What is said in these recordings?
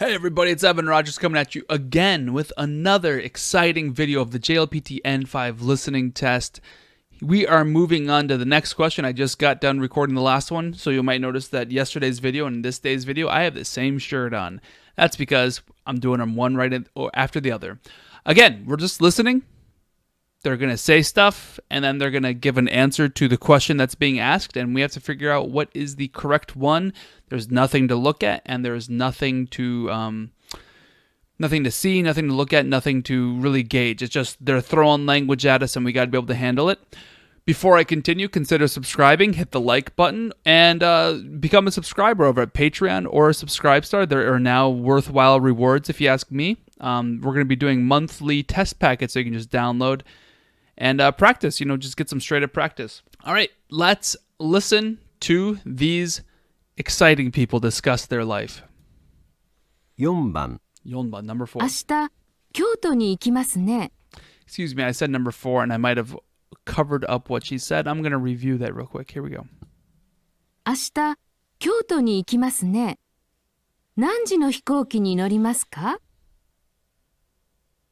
Hey everybody, it's Evan Rogers coming at you again with another exciting video of the JLPT N5 listening test. We are moving on to the next question. I just got done recording the last one, so you might notice that yesterday's video and this day's video, I have the same shirt on. That's because I'm doing them one after the other. Again, we're just listening. They're going to say stuff, and then they're going to give an answer to the question that's being asked, and we have to figure out what is the correct one. There's nothing to look at, and there's nothing to see, nothing to look at, nothing to really gauge. It's just they're throwing language at us, and we got to be able to handle it. Before I continue, consider subscribing, hit the like button, and become a subscriber over at Patreon or Subscribestar. There are now worthwhile rewards, if you ask me. We're going to be doing monthly test packets so you can just download and practice, just get some straight up practice. All right, let's listen to these exciting people discuss their life. 4番 number 4. 明日、京都に行きますね。 Excuse me, I said number 4 and I might have covered up what she said. I'm going to review that real quick. Here we go. 明日、京都に行きますね。何時の飛行機に乗りますか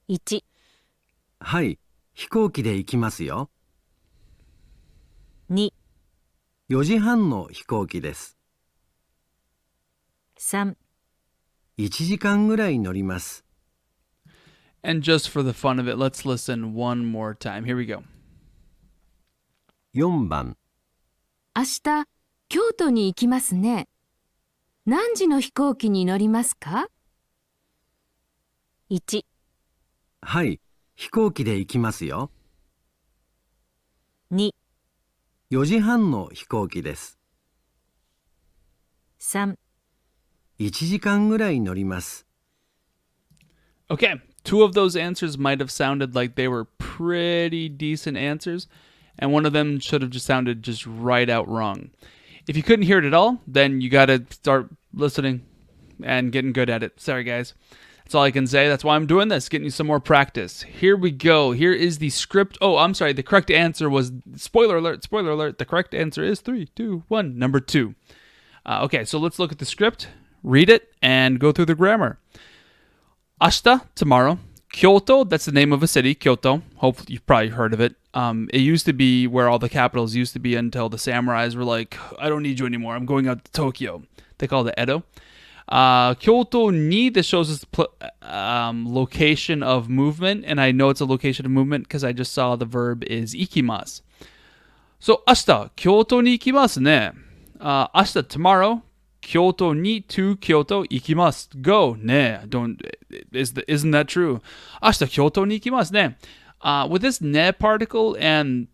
?1、はい、飛行機で行きますよ。2、4時半の飛行機です。3、1時間ぐらい乗ります。And just for the fun of it, let's listen one more time. Here we go. 4番明日、京都に行きますね。何時の飛行機に乗りますか ?1、はい、飛行機で行きますよ。2、4時半の飛行機です。3、1時間ぐらい乗ります。Okay, 2 of those answers might have sounded like they were pretty decent answers, and one of them should have just sounded just right out wrong. If you couldn't hear it at all, then you got to start listening and getting good at it. Sorry, guys. That's all I can say. That's why I'm doing this, getting you some more practice. Here we go. Here is the script. Oh, I'm sorry. The correct answer was, spoiler alert, spoiler alert. The correct answer is 3, 2, 1, number 2. Okay, so let's look at the script, read it, and go through the grammar. Ashita, tomorrow. Kyoto, that's the name of a city, Kyoto. Hopefully you've probably heard of it. It used to be where all the capitals used to be until the samurais were like, I don't need you anymore. I'm going out to Tokyo. They call it Edo. Kyoto ni, this shows us location of movement, and I know it's a location of movement because I just saw the verb is ikimasu. So, ashita, Kyoto ni ikimasu ne. Ashita, tomorrow, Kyoto ni to Kyoto ikimasu. Go, ne. Isn't that true? Ashita, Kyoto ni ikimasu ne. With this ne particle and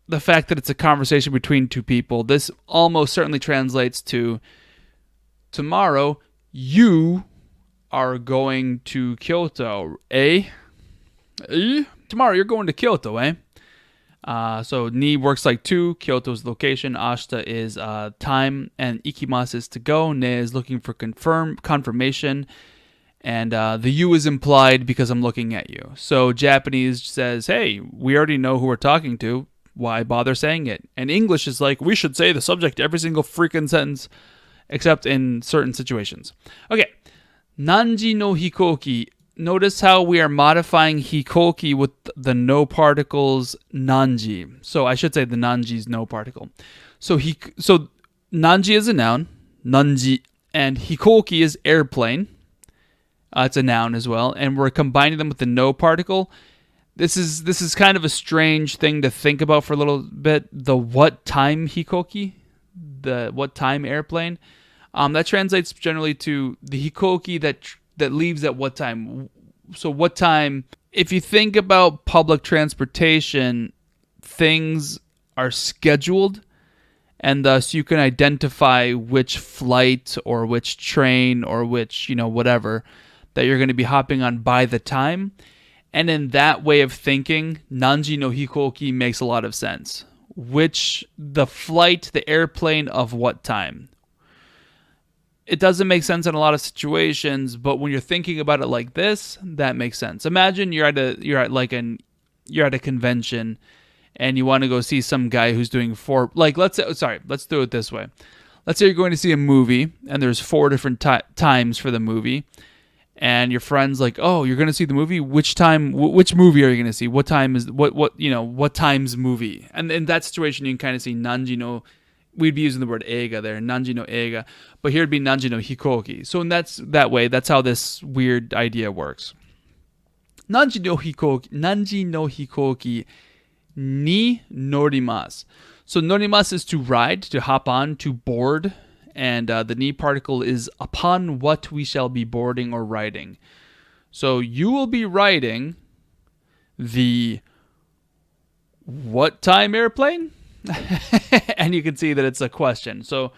the fact that it's a conversation between two people, this almost certainly translates to tomorrow, you are going to Kyoto, eh? Tomorrow, you're going to Kyoto, eh? So, ni works like to, Kyoto's location, ashita is time, and ikimasu is to go, ne is looking for confirmation, and the you is implied because I'm looking at you. So, Japanese says, hey, we already know who we're talking to, why bother saying it? And English is like, we should say the subject every single freaking sentence, except in certain situations. Okay, nanji no hikoki. Notice how we are modifying hikoki with the no particles nanji. So I should say the nanji is no particle. So nanji is a noun, nanji, and hikoki is airplane. It's a noun as well, and we're combining them with the no particle. This is kind of a strange thing to think about for a little bit. The what time hikoki, the what time airplane. That translates generally to the hikoki that leaves at what time. So what time, if you think about public transportation, things are scheduled, and thus you can identify which flight or which train or which, whatever, that you're going to be hopping on by the time. And in that way of thinking, nanji no hikoki makes a lot of sense. The flight, the airplane of what time? It doesn't make sense in a lot of situations, but when you're thinking about it like this, that makes sense. Imagine you're at a convention and you want to go see some guy who's doing let's do it this way. let's say you're going to see a movie and there's 4 different times for the movie. And your friend's like, "Oh, you're gonna see the movie. Which time? Which movie are you gonna see? What time is what time's movie?" And in that situation, you can kind of see nanji no. We'd be using the word eiga there, nanji no eiga, but here it'd be nanji no hikoki. So that way, that's how this weird idea works. Nanji no hikoki ni norimasu. So norimasu is to ride, to hop on, to board. And the ni particle is upon what we shall be boarding or riding. So you will be riding the what time airplane? And you can see that it's a question. So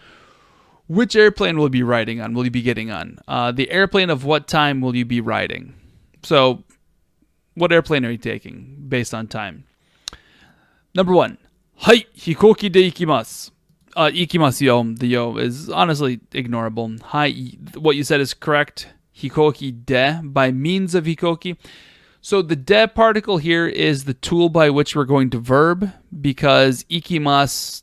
which airplane will you be riding on? Will you be getting on? The airplane of what time will you be riding? So what airplane are you taking based on time? Number 1. Hai, hikoki de ikimasu. Ikimasu yo, the yo is honestly ignorable. Hi, what you said is correct. Hikoki de, by means of hikoki. So the de particle here is the tool by which we're going to verb, because ikimasu,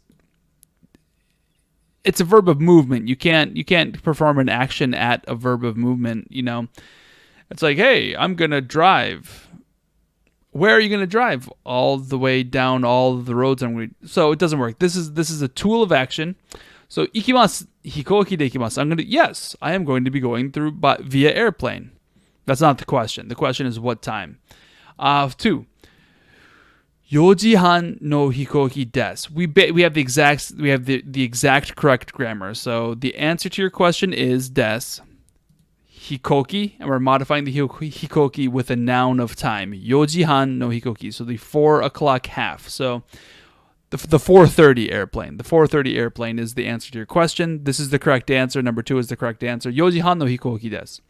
it's a verb of movement. You can't perform an action at a verb of movement, It's like, hey, I'm going to drive. Where are you going to drive? All the way down all of the roads. So it doesn't work. This is a tool of action. So ikimasu, hikoki de ikimasu. Yes, I am going to be going through via airplane. That's not the question. The question is what time. 2. 4時半 no hikoki desu. We have the exact correct grammar. So the answer to your question is desu. Hikoki, and we're modifying the hikoki with a noun of time. 4時半 no hikoki, so the 4 o'clock half. So the 4:30 airplane. The 4:30 airplane is the answer to your question. This is the correct answer. Number 2 is the correct answer. 4時半 no hikoki desu.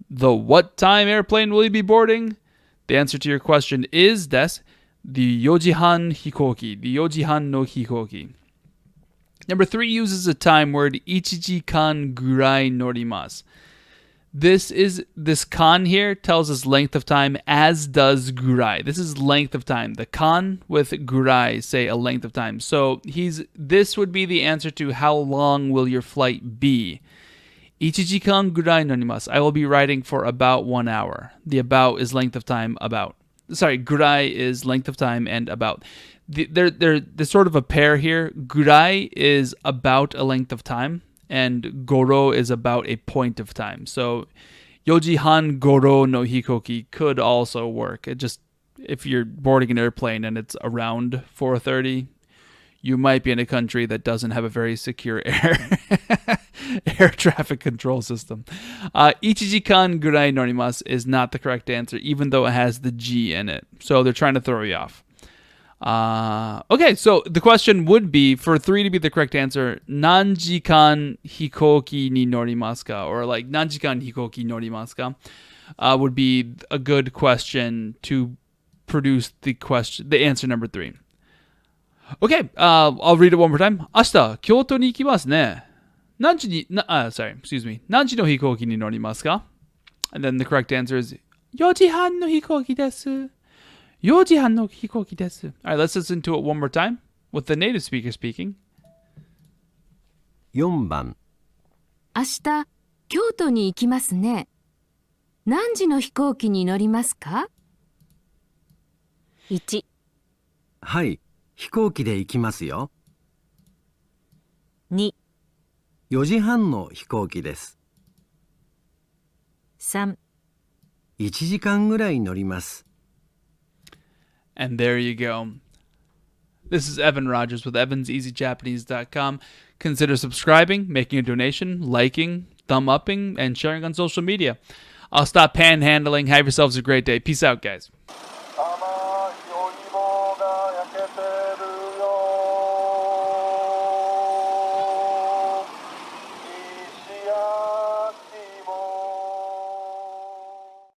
The what time airplane will you be boarding? The answer to your question is desu. The 4時半 hikoki. The 4時半 no hikoki. Number 3 uses a time word. 1時間ぐらい乗ります. This kan here tells us length of time, as does gurai. This is length of time. The kan with gurai say a length of time. So this would be the answer to how long will your flight be? 1時間ぐらい乗ります. I will be riding for about 1 hour. The about is length of time, about. Sorry, gurai is length of time and about. There's sort of a pair here. Gurai is about a length of time, and goro is about a point of time. So 4時半 goro no hikoki could also work. It just, if you're boarding an airplane and it's around 4:30, you might be in a country that doesn't have a very secure air traffic control system. 1時間ぐらい乗ります is not the correct answer, even though it has the G in it. So they're trying to throw you off. Okay, so the question would be, for 3 to be the correct answer, 何時間飛行機に乗りますか? Or like 何時間飛行機乗りますか? Would be a good question to produce the answer number 3. Okay, I'll read it one more time. 明日、京都に行きますね。何時に、何時の飛行機に乗りますか? And then the correct answer is 4時半の飛行機です。4時半の飛行機です。All right, let's listen to it one more time with the native speaker speaking. 4番明日、京都に行きますね。何時の飛行機に乗りますか? 1、はい、飛行機で行きますよ。2、4時半の飛行機です。3、1時間ぐらい乗ります。And there you go. This is Evan Rogers with evanseasyjapanese.com. Consider subscribing, making a donation, liking, thumb-upping, and sharing on social media. I'll stop panhandling. Have yourselves a great day. Peace out, guys.